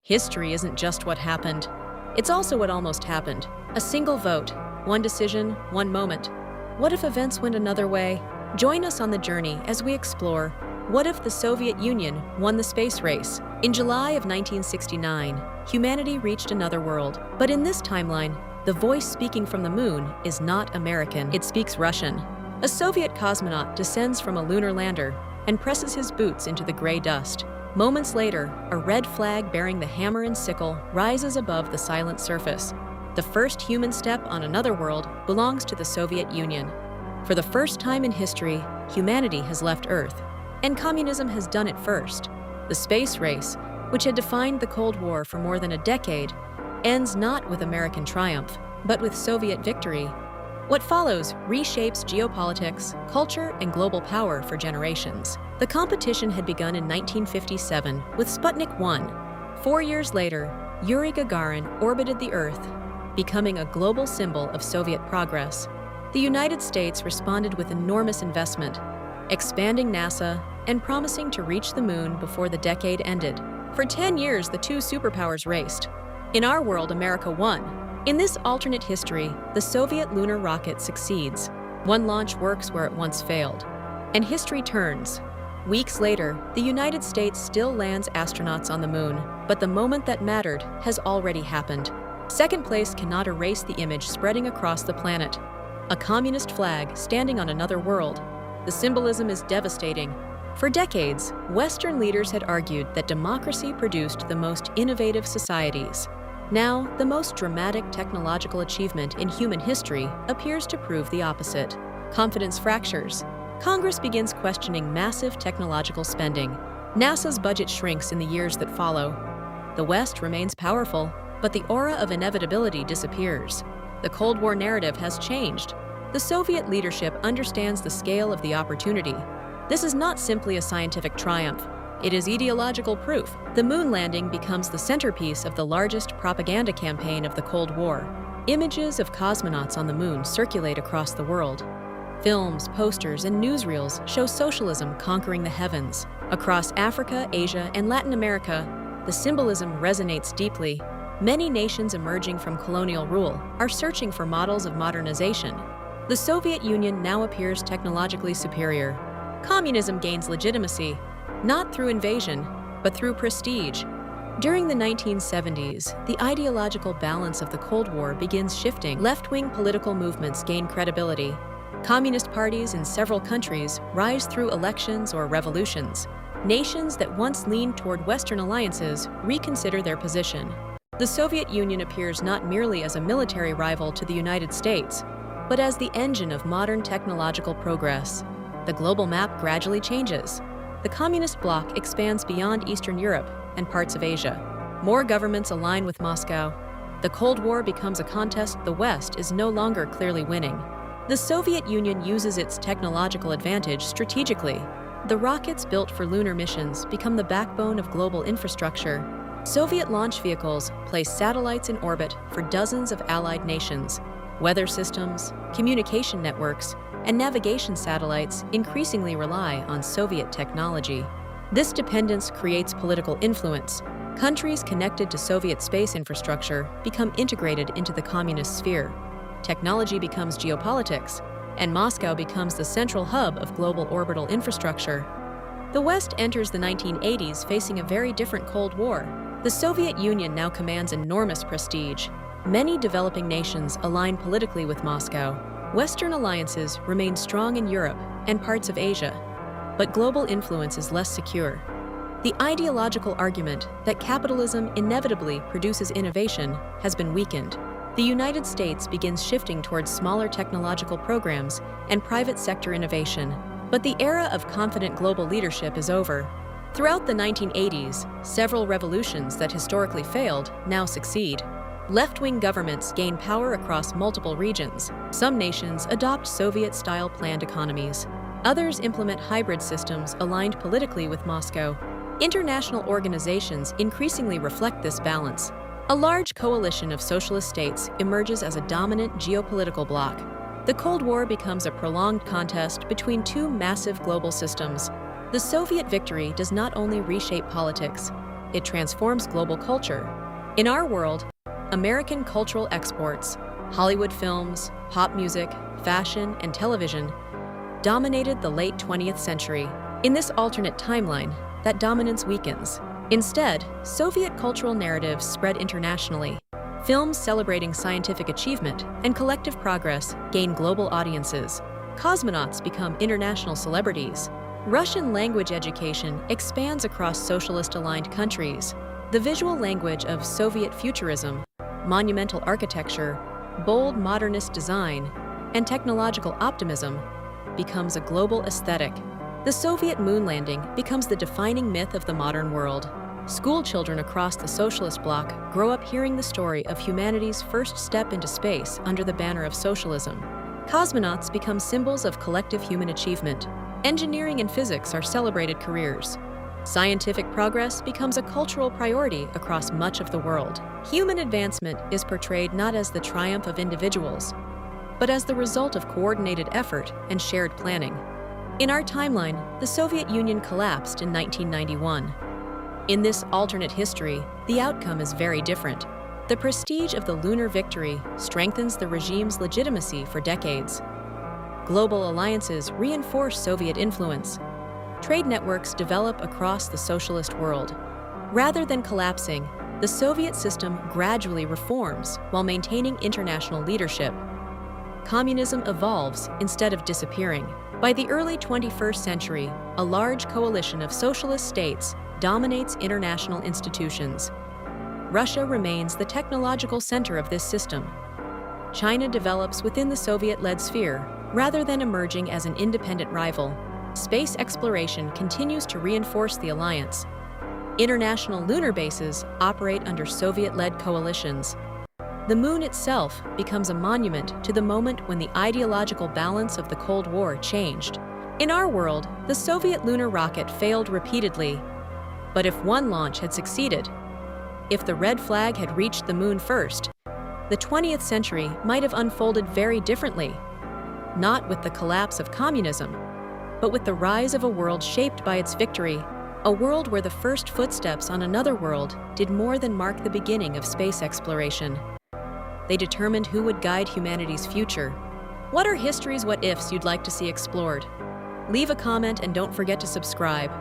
History isn't just what happened. It's also what almost happened. A single vote, one decision, one moment. What if events went another way? Join us on the journey as we explore what if the Soviet Union won the space race? In July of 1969, humanity reached another world. But in this timeline, the voice speaking from the moon is not American. It speaks Russian. A Soviet cosmonaut descends from a lunar lander and presses his boots into the gray dust. Moments later, a red flag bearing the hammer and sickle rises above the silent surface. The first human step on another world belongs to the Soviet Union. For the first time in history, humanity has left Earth, and communism has done it first. The space race, which had defined the Cold War for more than a decade, ends not with American triumph, but with Soviet victory. What follows reshapes geopolitics, culture, and global power for generations. The competition had begun in 1957 with Sputnik 1. 4 years later, Yuri Gagarin orbited the Earth, becoming a global symbol of Soviet progress. The United States responded with enormous investment, expanding NASA and promising to reach the moon before the decade ended. For 10 years, the two superpowers raced. In our world, America won. In this alternate history, the Soviet lunar rocket succeeds. One launch works where it once failed. And history turns. Weeks later, the United States still lands astronauts on the moon, but the moment that mattered has already happened. Second place cannot erase the image spreading across the planet. A communist flag standing on another world. The symbolism is devastating. For decades, Western leaders had argued that democracy produced the most innovative societies. Now, the most dramatic technological achievement in human history appears to prove the opposite. Confidence fractures. Congress begins questioning massive technological spending. NASA's budget shrinks in the years that follow. The West remains powerful, but the aura of inevitability disappears. The Cold War narrative has changed. The Soviet leadership understands the scale of the opportunity. This is not simply a scientific triumph. It is ideological proof. The moon landing becomes the centerpiece of the largest propaganda campaign of the Cold War. Images of cosmonauts on the moon circulate across the world. Films, posters, and newsreels show socialism conquering the heavens. Across Africa, Asia, and Latin America, the symbolism resonates deeply. Many nations emerging from colonial rule are searching for models of modernization. The Soviet Union now appears technologically superior. Communism gains legitimacy, not through invasion, but through prestige. During the 1970s, the ideological balance of the Cold War begins shifting. Left-wing political movements gain credibility. Communist parties in several countries rise through elections or revolutions. Nations that once leaned toward Western alliances reconsider their position. The Soviet Union appears not merely as a military rival to the United States, but as the engine of modern technological progress. The global map gradually changes. The communist bloc expands beyond Eastern Europe and parts of Asia. More governments align with Moscow. The Cold War becomes a contest the West is no longer clearly winning. The Soviet Union uses its technological advantage strategically. The rockets built for lunar missions become the backbone of global infrastructure. Soviet launch vehicles place satellites in orbit for dozens of allied nations. Weather systems, communication networks, and navigation satellites increasingly rely on Soviet technology. This dependence creates political influence. Countries connected to Soviet space infrastructure become integrated into the communist sphere. Technology becomes geopolitics, and Moscow becomes the central hub of global orbital infrastructure. The West enters the 1980s facing a very different Cold War. The Soviet Union now commands enormous prestige. Many developing nations align politically with Moscow. Western alliances remain strong in Europe and parts of Asia, but global influence is less secure. The ideological argument that capitalism inevitably produces innovation has been weakened. The United States begins shifting towards smaller technological programs and private sector innovation, but the era of confident global leadership is over. Throughout the 1980s, several revolutions that historically failed now succeed. Left-wing governments gain power across multiple regions. Some nations adopt Soviet-style planned economies. Others implement hybrid systems aligned politically with Moscow. International organizations increasingly reflect this balance. A large coalition of socialist states emerges as a dominant geopolitical bloc. The Cold War becomes a prolonged contest between two massive global systems. The Soviet victory does not only reshape politics, it transforms global culture. In our world, American cultural exports, Hollywood films, pop music, fashion, and television dominated the late 20th century. In this alternate timeline, that dominance weakens. Instead, Soviet cultural narratives spread internationally. Films celebrating scientific achievement and collective progress gain global audiences. Cosmonauts become international celebrities. Russian language education expands across socialist-aligned countries. The visual language of Soviet futurism, monumental architecture, bold modernist design, and technological optimism becomes a global aesthetic. The Soviet moon landing becomes the defining myth of the modern world. School children across the socialist bloc grow up hearing the story of humanity's first step into space under the banner of socialism. Cosmonauts become symbols of collective human achievement. Engineering and physics are celebrated careers. Scientific progress becomes a cultural priority across much of the world. Human advancement is portrayed not as the triumph of individuals, but as the result of coordinated effort and shared planning. In our timeline, the Soviet Union collapsed in 1991. In this alternate history, the outcome is very different. The prestige of the lunar victory strengthens the regime's legitimacy for decades. Global alliances reinforce Soviet influence. Trade networks develop across the socialist world. Rather than collapsing, the Soviet system gradually reforms while maintaining international leadership. Communism evolves instead of disappearing. By the early 21st century, a large coalition of socialist states dominates international institutions. Russia remains the technological center of this system. China develops within the Soviet-led sphere, rather than emerging as an independent rival. Space exploration continues to reinforce the alliance. International lunar bases operate under Soviet-led coalitions. The moon itself becomes a monument to the moment when the ideological balance of the Cold War changed. In our world, the Soviet lunar rocket failed repeatedly. But if one launch had succeeded, if the red flag had reached the moon first, the 20th century might have unfolded very differently. Not with the collapse of communism, but with the rise of a world shaped by its victory, a world where the first footsteps on another world did more than mark the beginning of space exploration. They determined who would guide humanity's future. What are history's what-ifs you'd like to see explored? Leave a comment and don't forget to subscribe.